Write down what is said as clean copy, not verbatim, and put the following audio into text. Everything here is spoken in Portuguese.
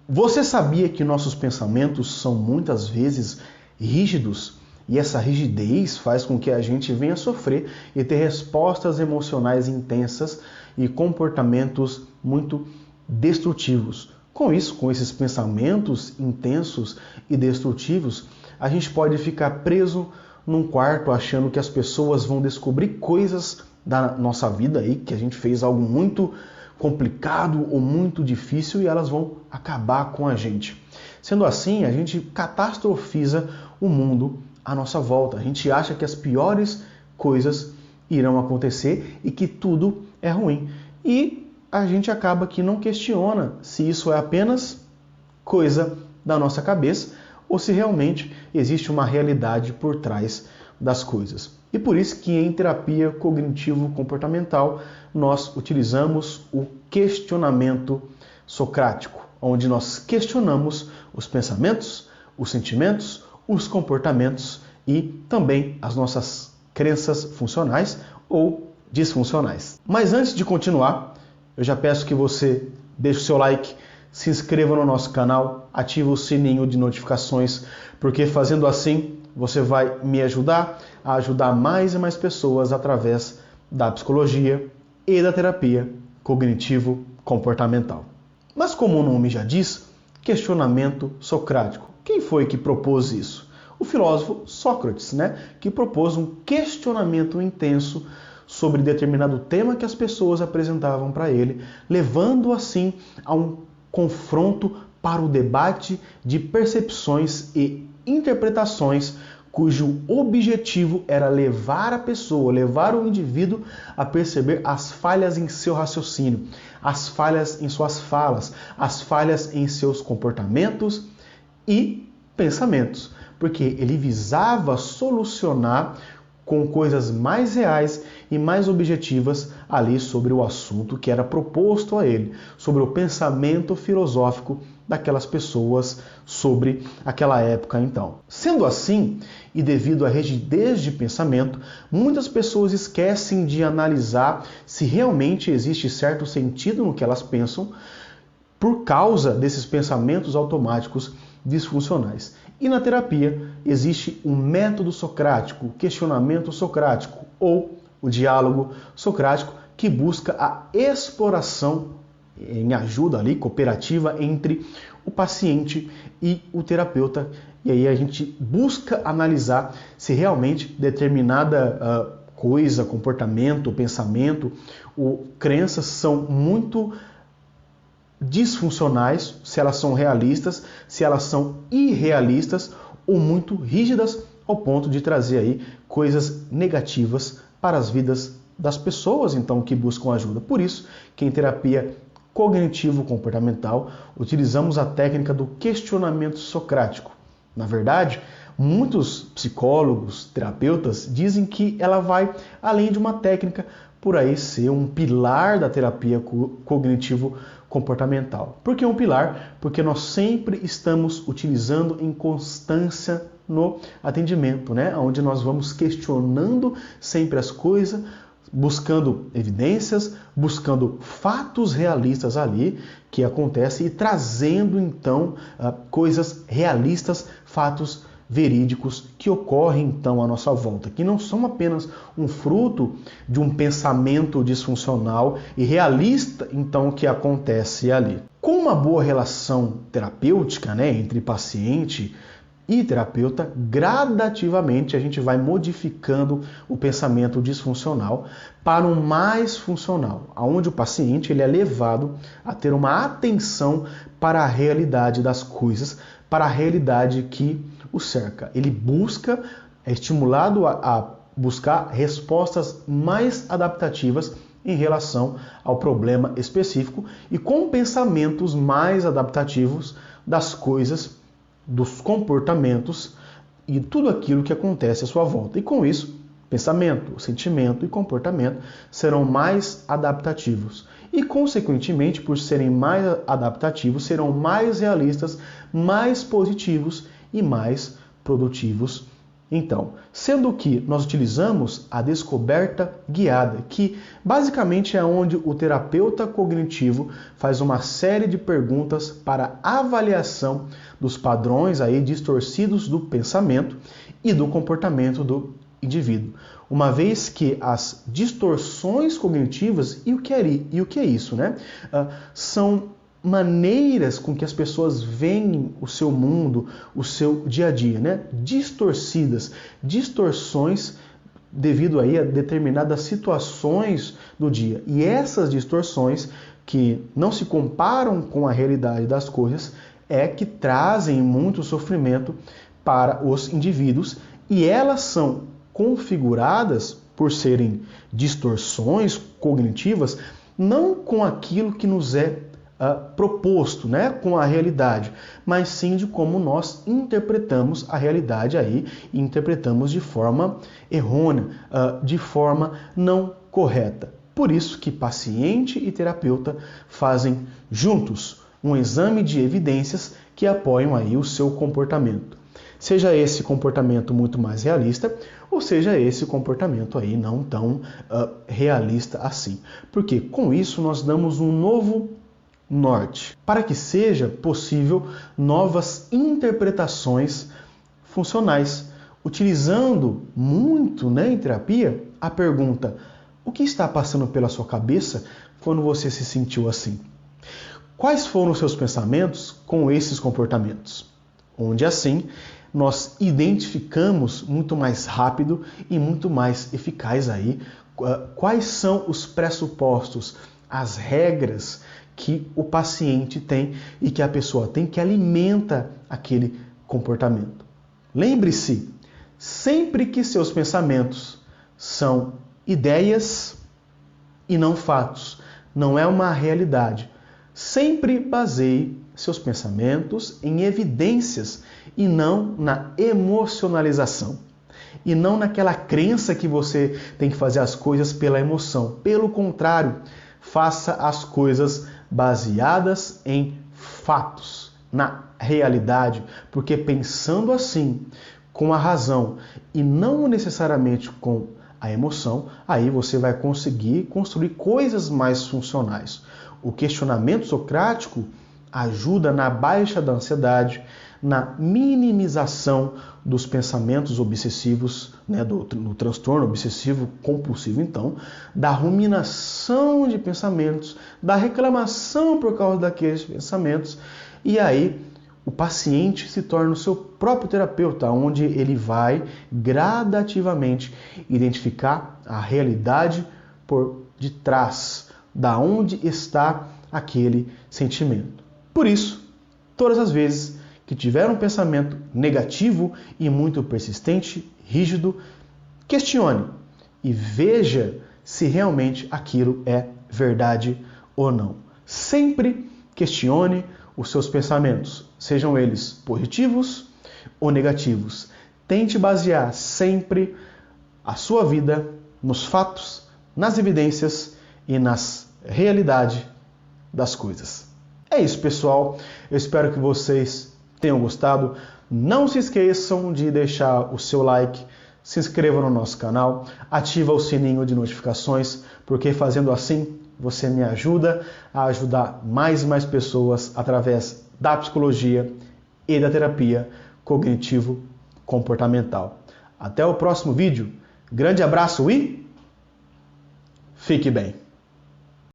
Você sabia que nossos pensamentos são muitas vezes rígidos e essa rigidez faz com que a gente venha sofrer e ter respostas emocionais intensas e comportamentos muito destrutivos? Com isso, com esses pensamentos intensos e destrutivos, a gente pode ficar preso num quarto achando que as pessoas vão descobrir coisas da nossa vida aí, que a gente fez algo muito complicado ou muito difícil e elas vão acabar com a gente. Sendo assim, a gente catastrofiza o mundo à nossa volta. A gente acha que as piores coisas irão acontecer e que tudo é ruim. E a gente acaba que não questiona se isso é apenas coisa da nossa cabeça ou se realmente existe uma realidade por trás das coisas. E por isso que em terapia cognitivo-comportamental nós utilizamos o questionamento socrático, onde nós questionamos os pensamentos, os sentimentos, os comportamentos e também as nossas crenças funcionais ou disfuncionais. Mas antes de continuar, eu já peço que você deixe o seu like, se inscreva no nosso canal, ative o sininho de notificações, porque fazendo assim você vai me ajudar a ajudar mais e mais pessoas através da psicologia e da terapia cognitivo-comportamental. Mas como o nome já diz, questionamento socrático. Quem foi que propôs isso? O filósofo Sócrates, que propôs um questionamento intenso sobre determinado tema que as pessoas apresentavam para ele, levando assim a um confronto para o debate de percepções e interpretações cujo objetivo era levar a pessoa, levar o indivíduo a perceber as falhas em seu raciocínio, as falhas em suas falas, as falhas em seus comportamentos e pensamentos, porque ele visava solucionar com coisas mais reais e mais objetivas ali sobre o assunto que era proposto a ele, sobre o pensamento filosófico daquelas pessoas sobre aquela época então. Sendo assim, e devido à rigidez de pensamento, muitas pessoas esquecem de analisar se realmente existe certo sentido no que elas pensam por causa desses pensamentos automáticos disfuncionais. E na terapia existe um método socrático, o questionamento socrático ou o diálogo socrático que busca a exploração em ajuda ali cooperativa entre o paciente e o terapeuta. E aí a gente busca analisar se realmente determinada coisa, comportamento, pensamento ou crenças são muito disfuncionais, se elas são realistas, se elas são irrealistas ou muito rígidas ao ponto de trazer aí coisas negativas para as vidas das pessoas então que buscam ajuda. Por isso que em terapia cognitivo-comportamental utilizamos a técnica do questionamento socrático. Na verdade, muitos psicólogos, terapeutas dizem que ela vai além de uma técnica, por aí ser um pilar da terapia cognitivo-comportamental. Por que um pilar? Porque nós sempre estamos utilizando em constância no atendimento, onde nós vamos questionando sempre as coisas, buscando evidências, buscando fatos realistas ali que acontecem e trazendo então coisas realistas, fatos verídicos que ocorrem então à nossa volta, que não são apenas um fruto de um pensamento disfuncional e realista então que acontece ali. Com uma boa relação terapêutica, entre paciente e terapeuta, gradativamente a gente vai modificando o pensamento disfuncional para um mais funcional, onde o paciente ele é levado a ter uma atenção para a realidade das coisas, para a realidade que o cerca. Ele busca, é estimulado a buscar respostas mais adaptativas em relação ao problema específico e com pensamentos mais adaptativos das coisas, dos comportamentos e tudo aquilo que acontece à sua volta. E com isso, pensamento, sentimento e comportamento serão mais adaptativos. E, consequentemente, por serem mais adaptativos, serão mais realistas, mais positivos e mais produtivos Então, sendo que nós utilizamos a descoberta guiada, que basicamente é onde o terapeuta cognitivo faz uma série de perguntas para avaliação dos padrões aí distorcidos do pensamento e do comportamento do indivíduo. Uma vez que as distorções cognitivas, e o que é isso, né? São maneiras com que as pessoas veem o seu mundo, o seu dia a dia, né? Distorções devido aí a determinadas situações do dia. E essas distorções que não se comparam com a realidade das coisas é que trazem muito sofrimento para os indivíduos, e elas são configuradas por serem distorções cognitivas não com aquilo que nos é proposto, né, com a realidade, mas sim de como nós interpretamos a realidade aí, e interpretamos de forma errônea, de forma não correta. Por isso que paciente e terapeuta fazem juntos um exame de evidências que apoiam aí o seu comportamento. Seja esse comportamento muito mais realista, ou seja esse comportamento aí não tão realista assim. Porque com isso nós damos um novo norte, para que seja possível novas interpretações funcionais, utilizando muito, né, em terapia a pergunta: o que está passando pela sua cabeça quando você se sentiu assim? Quais foram os seus pensamentos com esses comportamentos? Onde assim nós identificamos muito mais rápido e muito mais eficaz aí quais são os pressupostos, as regras que o paciente tem e que a pessoa tem que alimenta aquele comportamento. Lembre-se, sempre que seus pensamentos são ideias e não fatos, não é uma realidade, sempre baseie seus pensamentos em evidências e não na emocionalização. E não naquela crença que você tem que fazer as coisas pela emoção. Pelo contrário, faça as coisas baseadas em fatos, na realidade, porque pensando assim, com a razão e não necessariamente com a emoção, aí você vai conseguir construir coisas mais funcionais. O questionamento socrático ajuda na baixa da ansiedade, na minimização dos pensamentos obsessivos, né, do transtorno obsessivo compulsivo, então, da ruminação de pensamentos, da reclamação por causa daqueles pensamentos, e aí o paciente se torna o seu próprio terapeuta, onde ele vai gradativamente identificar a realidade por detrás, da onde está aquele sentimento. Por isso, todas as vezes que tiver um pensamento negativo e muito persistente, rígido, questione e veja se realmente aquilo é verdade ou não. Sempre questione os seus pensamentos, sejam eles positivos ou negativos. Tente basear sempre a sua vida nos fatos, nas evidências e nas realidades das coisas. É isso, pessoal. Eu espero que vocês tenham gostado. Não se esqueçam de deixar o seu like, se inscreva no nosso canal, ativa o sininho de notificações, porque fazendo assim você me ajuda a ajudar mais e mais pessoas através da psicologia e da terapia cognitivo-comportamental. Até o próximo vídeo. Grande abraço e fique bem!